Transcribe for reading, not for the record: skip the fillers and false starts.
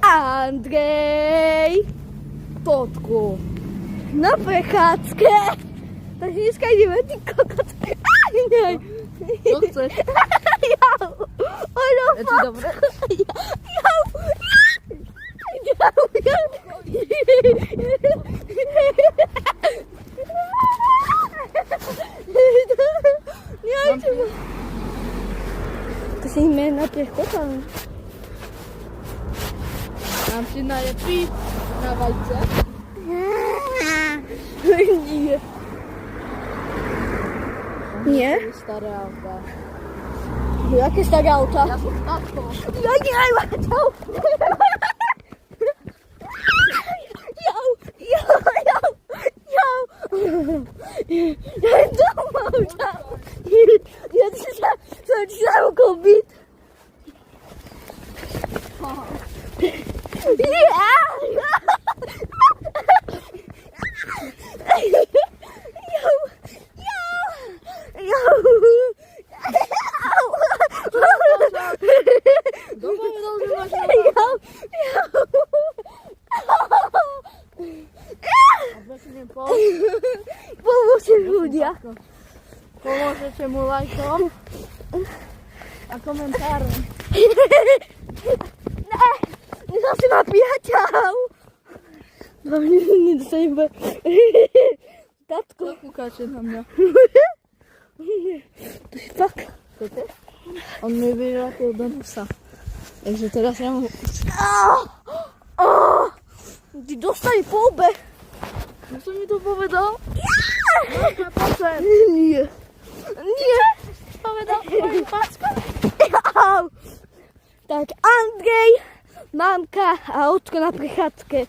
Andrzej! Totku! Na prechádzke! Tak dneska ideme, ty kokot! Nie! Co chceš? Jau! Ono Je ti dobre? Jau! To si ideme na prechod, Mám si najlepší na vajce. Nie. Nie? Staré auta. Jakie staré auta? Ja som tatko. Ja nie mam auta. Ja doma auta. Ja sam kobiet. Doma vedel, že máš a presne Pomôžte ľudia. pomôžete mu lajkom a komentárom. Ne, zase má priateľ. Nedostaneme. Tatko. Kúkáte na mňa. To je fakt. Chcete? On mi vyletil do nosa. Takže teraz ja mu... Ty dostali po obe. Ja som mi to povedal? Ja! Počujem. Nie. Nie. Povedal tvojim packom? Tak Andrej, mamka a Otko na prechádzke.